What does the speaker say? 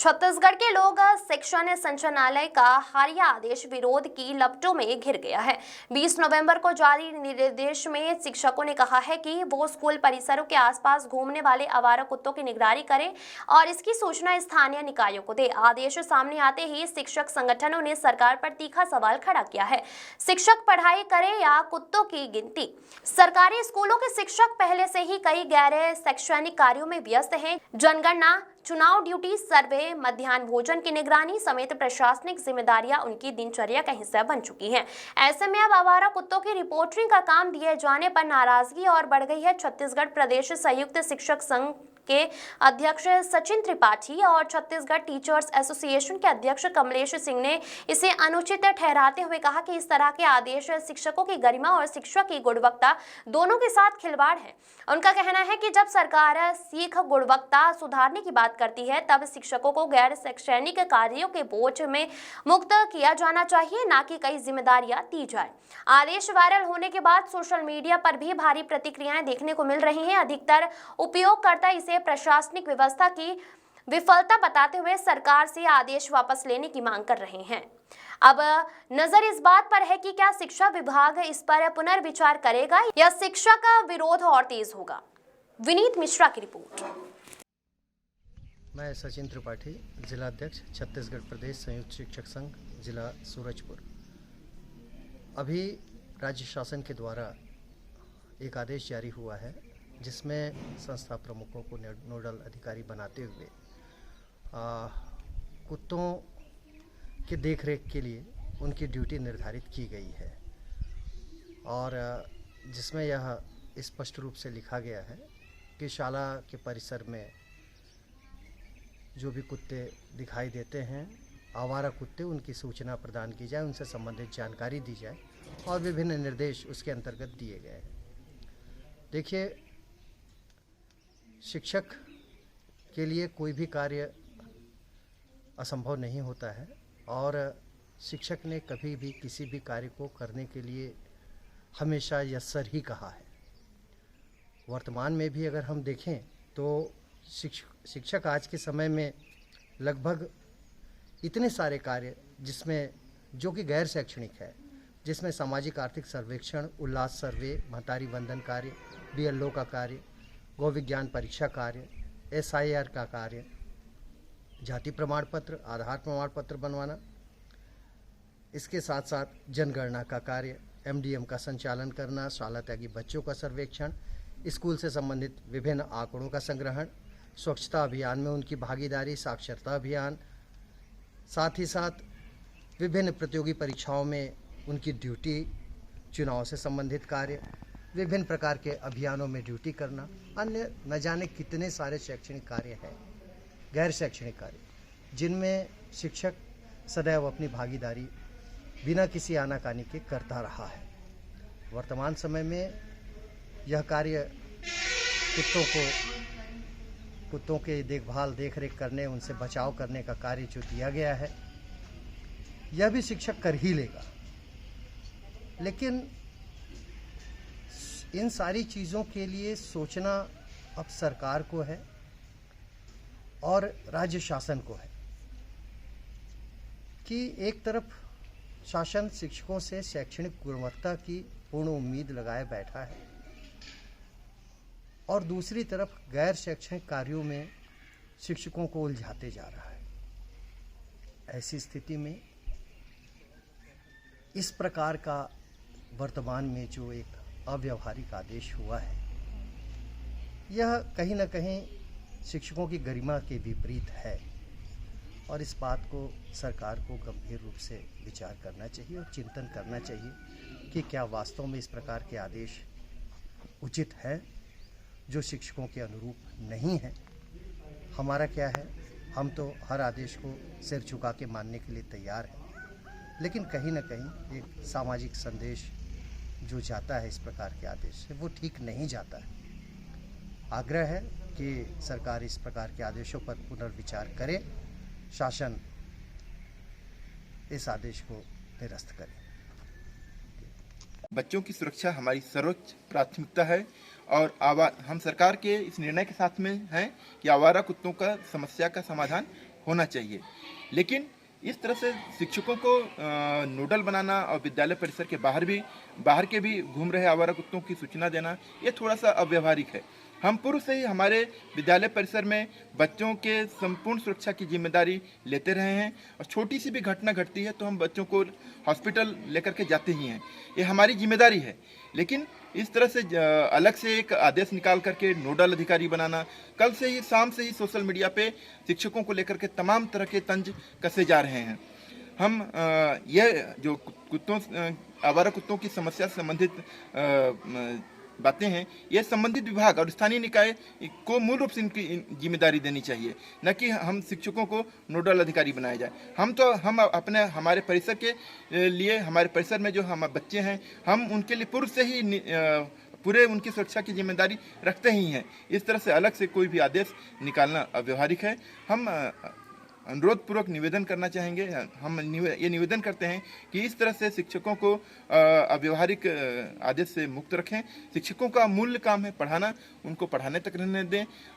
छत्तीसगढ़ के लोग शिक्षण संचालनालय का हालिया आदेश विरोध की लपटों में घिर गया है। 20 नवंबर को जारी निर्देश में शिक्षकों ने कहा है कि वो स्कूल परिसरों के आसपास घूमने वाले आवारा कुत्तों की निगरानी करें और इसकी सूचना स्थानीय निकायों को दे। आदेश सामने आते ही शिक्षक संगठनों ने सरकार पर तीखा सवाल खड़ा किया है। शिक्षक पढ़ाई करें या कुत्तों की गिनती। सरकारी स्कूलों के शिक्षक पहले से ही कई गैर शैक्षणिक कार्यों में व्यस्त हैं। जनगणना, चुनाव ड्यूटी, सर्वे, मध्याह्न भोजन की निगरानी समेत प्रशासनिक जिम्मेदारियां उनकी दिनचर्या का हिस्सा बन चुकी हैं। ऐसे में अब आवारा कुत्तों की रिपोर्टिंग का काम दिए जाने पर नाराजगी और बढ़ गई है। छत्तीसगढ़ प्रदेश संयुक्त शिक्षक संघ के अध्यक्ष सचिन त्रिपाठी और छत्तीसगढ़ टीचर्स एसोसिएशन के अध्यक्ष कमलेश सिंह ने इसे अनुचित ठहराते हुए कहा कि इस तरह के आदेश शिक्षकों की गरिमा और शिक्षा की गुणवत्ता दोनों के साथ खिलवाड़ है। उनका कहना है कि जब सरकार सीख गुणवत्ता सुधारने की बात करती है तब शिक्षकों को गैर शैक्षणिक कार्यों के बोझ में मुक्त किया जाना चाहिए, ना कि कई जिम्मेदारियां दी जाए। आदेश वायरल होने के बाद सोशल मीडिया पर भी भारी प्रतिक्रियाएं देखने को मिल रही हैं। अधिकतर उपयोगकर्ता इसे प्रशासनिक व्यवस्था की विफलता बताते हुए सरकार से आदेश वापस लेने की मांग कर रहे हैं। अब नजर इस बात पर है कि क्या शिक्षा विभाग इस पर पुनर्विचार करेगा या शिक्षा का विरोध और तेज होगा। विनीत मिश्रा की रिपोर्ट। मैं सचिन त्रिपाठी, जिला अध्यक्ष छत्तीसगढ़ प्रदेश संयुक्त शिक्षक संघ, जिला सूरजपुर। अभी राज्य शासन के द्वारा एक आदेश जारी हुआ है जिसमें संस्था प्रमुखों को नोडल अधिकारी बनाते हुए कुत्तों के देखरेख के लिए उनकी ड्यूटी निर्धारित की गई है और जिसमें यह स्पष्ट रूप से लिखा गया है कि शाला के परिसर में जो भी कुत्ते दिखाई देते हैं, आवारा कुत्ते, उनकी सूचना प्रदान की जाए, उनसे संबंधित जानकारी दी जाए और विभिन्न निर्देश उसके अंतर्गत दिए गए हैं। देखिए, शिक्षक के लिए कोई भी कार्य असंभव नहीं होता है और शिक्षक ने कभी भी किसी भी कार्य को करने के लिए हमेशा यस्सर ही कहा है। वर्तमान में भी अगर हम देखें तो शिक्षक आज के समय में लगभग इतने सारे कार्य जिसमें जो कि गैर शैक्षणिक है, जिसमें सामाजिक आर्थिक सर्वेक्षण, उल्लास सर्वे, महतारी वंदन कार्य, BLO का कार्य, गौ विज्ञान परीक्षा कार्य, SIR का कार्य, जाति प्रमाण पत्र, आधार प्रमाण पत्र बनवाना, इसके साथ साथ जनगणना का कार्य, MDM का संचालन करना, शाला त्यागी बच्चों का सर्वेक्षण, स्कूल से संबंधित विभिन्न आंकड़ों का संग्रहण, स्वच्छता अभियान में उनकी भागीदारी, साक्षरता अभियान, साथ ही साथ विभिन्न प्रतियोगी परीक्षाओं में उनकी ड्यूटी, चुनाव से संबंधित कार्य, विभिन्न प्रकार के अभियानों में ड्यूटी करना, अन्य न जाने कितने सारे शैक्षणिक कार्य हैं, गैर शैक्षणिक कार्य, जिनमें शिक्षक सदैव अपनी भागीदारी बिना किसी आनाकानी के करता रहा है। वर्तमान समय में यह कार्य कुत्तों के देखभाल, देखरेख करने, उनसे बचाव करने का कार्य जो दिया गया है, यह भी शिक्षक कर ही लेगा। लेकिन इन सारी चीज़ों के लिए सोचना अब सरकार को है और राज्य शासन को है कि एक तरफ शासन शिक्षकों से शैक्षणिक गुणवत्ता की पूर्ण उम्मीद लगाए बैठा है और दूसरी तरफ गैर शैक्षणिक कार्यों में शिक्षकों को उलझाते जा रहा है। ऐसी स्थिति में इस प्रकार का वर्तमान में जो एक अव्यावहारिक आदेश हुआ है, यह कहीं न कहीं शिक्षकों की गरिमा के विपरीत है और इस बात को सरकार को गंभीर रूप से विचार करना चाहिए और चिंतन करना चाहिए कि क्या वास्तव में इस प्रकार के आदेश उचित है जो शिक्षकों के अनुरूप नहीं है। हमारा क्या है, हम तो हर आदेश को सिर झुका के मानने के लिए तैयार हैं, लेकिन कहीं न कहीं एक सामाजिक संदेश जो जाता है इस प्रकार के आदेश से, वो ठीक नहीं जाता है। आग्रह है कि सरकार इस प्रकार के आदेशों पर पुनर्विचार करे, शासन इस आदेश को निरस्त करे। बच्चों की सुरक्षा हमारी सर्वोच्च प्राथमिकता है और हम सरकार के इस निर्णय के साथ में हैं कि आवारा कुत्तों का समस्या का समाधान होना चाहिए। लेकिन इस तरह से शिक्षकों को नोडल बनाना और विद्यालय परिसर के बाहर के भी घूम रहे आवारा कुत्तों की सूचना देना, ये थोड़ा सा अव्यवहारिक है। हम पूर्व से ही हमारे विद्यालय परिसर में बच्चों के संपूर्ण सुरक्षा की जिम्मेदारी लेते रहे हैं और छोटी सी भी घटना घटती है तो हम बच्चों को हॉस्पिटल लेकर के जाते ही हैं, ये हमारी जिम्मेदारी है। लेकिन इस तरह से अलग से एक आदेश निकाल करके नोडल अधिकारी बनाना, कल से ही शाम से ही सोशल मीडिया पे शिक्षकों को लेकर के तमाम तरह के तंज कसे जा रहे हैं। हम यह जो आवारा कुत्तों की समस्या से संबंधित बातें हैं, ये संबंधित विभाग और स्थानीय निकाय को मूल रूप से इनकी जिम्मेदारी देनी चाहिए, न कि हम शिक्षकों को नोडल अधिकारी बनाया जाए। हम हमारे परिसर के लिए, हमारे परिसर में जो हमारे बच्चे हैं, हम उनके लिए पूर्व से ही पूरे उनकी सुरक्षा की जिम्मेदारी रखते ही हैं। इस तरह से अलग से कोई भी आदेश निकालना अव्यवहारिक है। हम अनुरोध पूर्वक निवेदन करना चाहेंगे, हम ये निवेदन करते हैं कि इस तरह से शिक्षकों को अव्यवहारिक आदेश से मुक्त रखें। शिक्षकों का मूल्य काम है पढ़ाना, उनको पढ़ाने तक रहने दें